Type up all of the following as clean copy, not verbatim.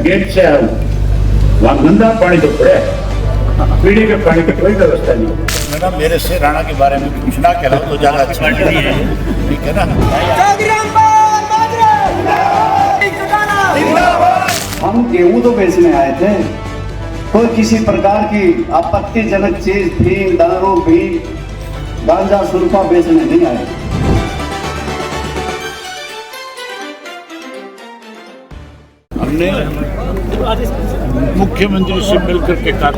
Gate से आया वहाँ गंदा पानी तो पड़े, पीने के पानी की कोई व्यवस्था नहीं। मैडम मेरे से राणा के बारे में कुछ ना कहना तो ज्यादा अच्छा है, ठीक है ना। हम गेहूं तो बेचने आए थे, कोई किसी प्रकार की आपत्तिजनक चीज फीम, दारू, बीन, गांजा, सुल्फा बेचने नहीं आए। हमने मुख्यमंत्री से मिलकर के कहा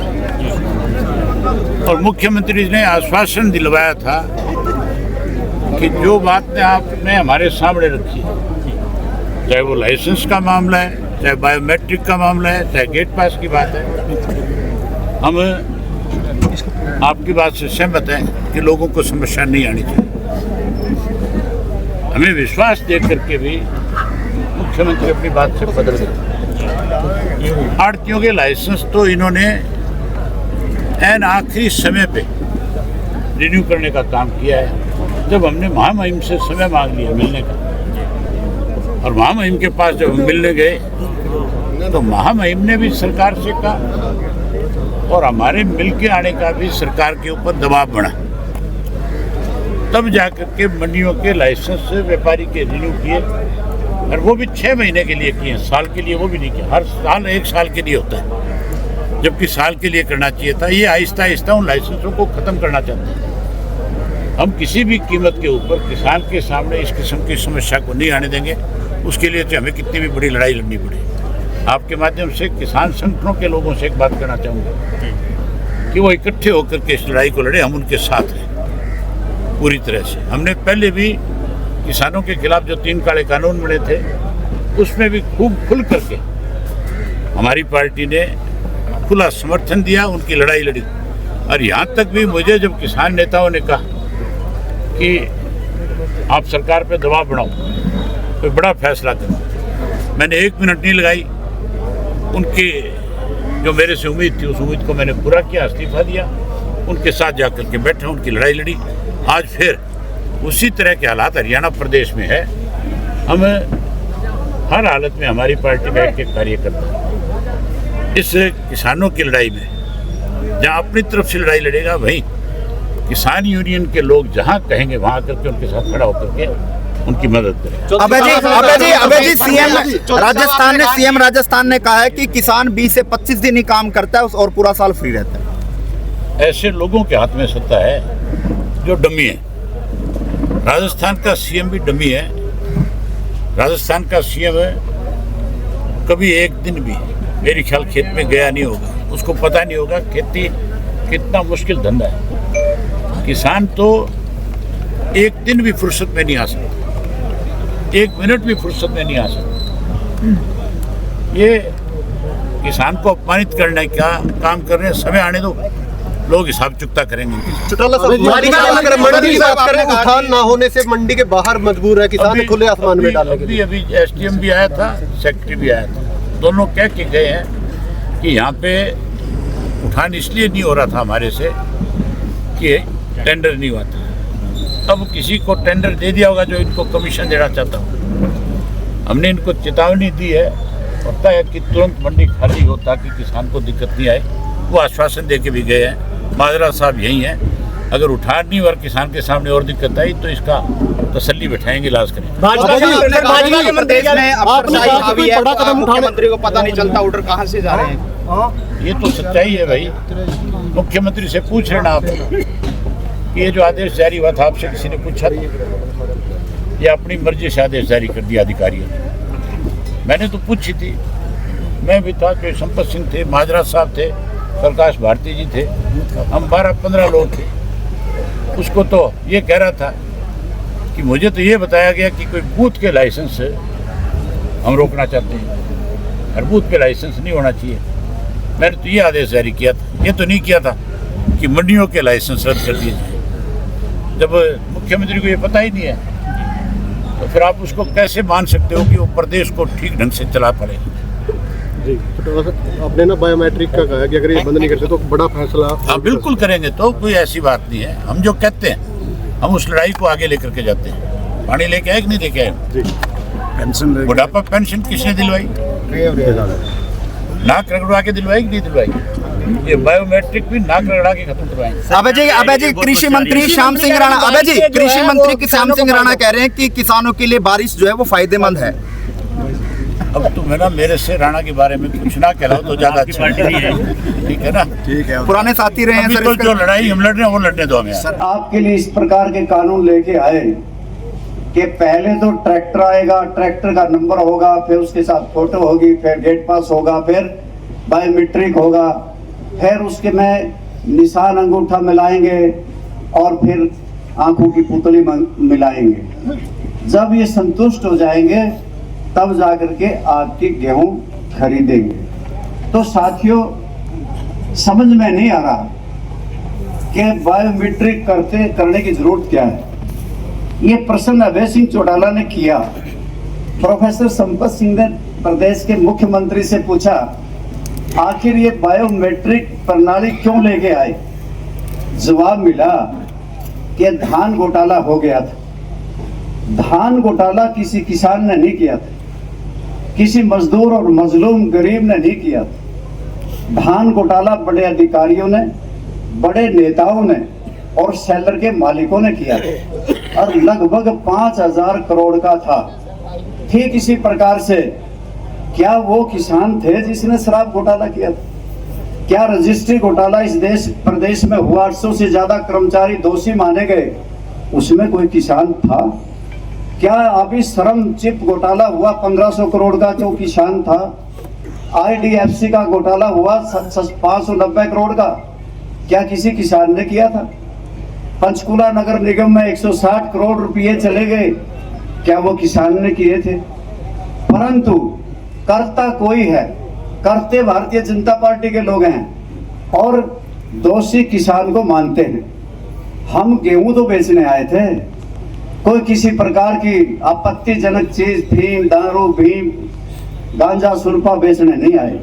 और मुख्यमंत्री ने आश्वासन दिलवाया था कि जो बातें आपने हमारे सामने रखी है, चाहे वो लाइसेंस का मामला है, चाहे बायोमेट्रिक का मामला है, चाहे गेट पास की बात है, हम आपकी बात से सहमत हैं कि लोगों को समस्या नहीं आनी चाहिए। हमें विश्वास दे करके भी मुख्यमंत्री अपनी बात से बदल गए। आड़तियों के लाइसेंस तो इन्होंने एन आखिरी समय पे रिन्यू करने का काम किया है। जब हमने महामहिम से समय मांग लिया मिलने का, और महामहिम के पास जब हम मिलने गए तो महामहिम ने भी सरकार से कहा और हमारे मिलके आने का भी सरकार के ऊपर दबाव बढ़ा। तब जाकर के मंडियों के लाइसेंस व्यापारी के रिन्यू किए, और वो भी 6 महीने के लिए किए, साल के लिए वो भी नहीं किया। हर साल 1 साल के लिए होता है, जबकि साल के लिए करना चाहिए था। ये आहिस्ता आहिस्ता उन लाइसेंसों को ख़त्म करना चाहते हैं। हम किसी भी कीमत के ऊपर किसान के सामने इस किस्म की समस्या को नहीं आने देंगे। उसके लिए तो हमें कितनी भी बड़ी लड़ाई लड़नी पड़े। आपके माध्यम से किसान संगठनों के लोगों से एक बात कहना चाहूँगा कि वो इकट्ठे होकर के इस लड़ाई को लड़े। हम उनके साथ हैं पूरी तरह से। हमने पहले भी किसानों के खिलाफ जो 3 काले कानून बने थे, उसमें भी खूब खुल करके हमारी पार्टी ने खुला समर्थन दिया, उनकी लड़ाई लड़ी। और यहाँ तक भी मुझे जब किसान नेताओं ने कहा कि आप सरकार पे दबाव बनाओ, कोई बड़ा फैसला करो, मैंने 1 मिनट नहीं लगाई। उनकी जो मेरे से उम्मीद थी, उस उम्मीद को मैंने पूरा किया, इस्तीफा दिया, उनके साथ जाकर के बैठे, उनकी लड़ाई लड़ी। आज फिर उसी तरह के हालात हरियाणा प्रदेश में है। हम हर हालत में हमारी पार्टी बैठ के कार्य करता है। इस किसानों की लड़ाई में जहाँ अपनी तरफ से लड़ाई लड़ेगा, वहीं किसान यूनियन के लोग जहाँ कहेंगे वहाँ करके उनके साथ खड़ा होकर के उनकी मदद करें। अबे जी सीएम राजस्थान ने कहा है कि किसान 20 से 25 दिन ही काम करता है और पूरा साल फ्री रहता है। ऐसे लोगों के हाथ में सत्ता है जो डमी है। राजस्थान का सीएम भी डमी है। राजस्थान का सीएम कभी एक दिन भी मेरे ख्याल खेत में गया नहीं होगा, उसको पता नहीं होगा खेती कितना मुश्किल धंधा है। किसान तो एक दिन भी फुर्सत में नहीं आ सकता, 1 मिनट भी फुर्सत में नहीं आ सकता। ये किसान को अपमानित करने का काम कर रहे हैं। समय आने दो, लोग हिसाब चुकता करेंगे। उठान ना होने से मंडी के बाहर मजबूर है किसान, खुले आसमान में डालने के लिए। अभी एसडीएम भी आया था, सेक्रेटरी भी आया था, दोनों कह के गए हैं कि यहाँ पे उठान इसलिए नहीं हो रहा था हमारे से कि टेंडर नहीं हुआ था। अब किसी को टेंडर दे दिया होगा जो इनको कमीशन देना चाहता हूँ। हमने इनको चेतावनी दी है, पता है कि तुरंत मंडी खाली हो ताकि किसान को दिक्कत नहीं आए। वो आश्वासन दे के भी गए हैं। माजरा साहब यही हैं। अगर उठान नहीं और किसान के सामने और दिक्कत आई तो इसका तसल्ली बैठाएंगे, इलाज करेंगे। मुख्यमंत्री को पता नहीं चलता ऑर्डर कहाँ से जा रहे हैं। ये तो सच्चाई है भाई। मुख्यमंत्री से पूछ लेना आप कि ये जो आदेश जारी हुआ था, आपसे किसी ने पूछा था? ये अपनी मर्जी से आदेश जारी कर दिया अधिकारियों ने। मैंने तो पूछी थी, मैं भी था, जो संपत सिंह थे, माजरा साहब थे, प्रकाश भारती जी थे, हम 12-15 लोग थे। उसको तो ये कह रहा था कि मुझे तो ये बताया गया कि कोई बूथ के लाइसेंस हम रोकना चाहते हैं, हर बूथ पे लाइसेंस नहीं होना चाहिए। मैंने तो ये आदेश जारी किया था। ये तो नहीं किया था कि मंडियों के लाइसेंस रद्द कर दिए जाए। जब मुख्यमंत्री को ये पता ही नहीं है तो फिर आप उसको कैसे मान सकते हो कि वो प्रदेश को ठीक ढंग से चला पड़ेगा? जी, आपने ना बायोमेट्रिक का कहा कि अगर ये बंद नहीं करते तो बड़ा फैसला। हाँ बिल्कुल करेंगे, तो कोई ऐसी बात नहीं है। हम जो कहते हैं हम उस लड़ाई को आगे लेकर के जाते हैं। पानी लेके आए कि नहीं लेके आए? जी पेंशन बुढ़ापा पेंशन किसने दिलवाई? नाक रगड़वा के दिलवाई कि नहीं दिलवाई? ये बायोमेट्रिक भी नाक रगड़ा के खत्म करवाएं। अबे जी कृषि मंत्री श्याम सिंह राणा कृषि मंत्री श्याम सिंह राणा कह रहे हैं कि किसानों के लिए बारिश जो है वो फायदेमंद है। अब तुम है ना मेरे से राणा के बारे में कुछ ना कहलाओ तो ज्यादा अच्छा है, ठीक है ना? ठीक है, पुराने साथी रहे हैं अभी सर। तो जो लड़ाई हम लड़ रहे हैं वो लड़ने दो हमें। सर आपके लिए इस प्रकार के कानून लेके आए कि पहले तो ट्रैक्टर आएगा, ट्रैक्टर का नंबर होगा, फिर उसके साथ फोटो होगी, फिर गेट पास होगा, फिर बायोमेट्रिक होगा, फिर उसके में निशान अंगूठा मिलाएंगे और फिर आंखों की पुतली मिलाएंगे। जब ये संतुष्ट हो जाएंगे तब जाकर के आपकी गेहूं खरीदेंगे। तो साथियों समझ में नहीं आ रहा कि बायोमेट्रिक करने की जरूरत क्या है। ये प्रश्न अभय सिंह चौटाला ने किया। प्रोफेसर संपत सिंह ने प्रदेश के मुख्यमंत्री से पूछा आखिर ये बायोमेट्रिक प्रणाली क्यों लेके आए? जवाब मिला कि धान घोटाला हो गया था। धान घोटाला किसी किसान ने नहीं किया था, किसी मजदूर और मजलूम गरीब ने नहीं किया था। धान घोटाला बड़े अधिकारियों ने, बड़े नेताओं ने और सेलर के मालिकों ने किया और लगभग 5,000 करोड़ का था। ठीक इसी प्रकार से क्या वो किसान थे जिसने शराब घोटाला किया था? क्या रजिस्ट्री घोटाला इस प्रदेश में हुआ, 800 से ज्यादा कर्मचारी दोषी माने गए, उसमें कोई किसान था? क्या अभी श्रम चिप घोटाला हुआ 1500 करोड़ का, जो किसान था? IDFC का घोटाला हुआ 590 करोड़ का, क्या किसी किसान ने किया था? पंचकुला नगर निगम में 160 करोड़ रुपए चले गए, क्या वो किसान ने किए थे? परंतु करता कोई है, करते भारतीय जनता पार्टी के लोग हैं और दोषी किसान को मानते हैं। हम गेहूं तो बेचने आए थे, कोई किसी प्रकार की आपत्तिजनक चीज, फीम, दारू, भीम, गांजा, सुरपा बेचने नहीं आए।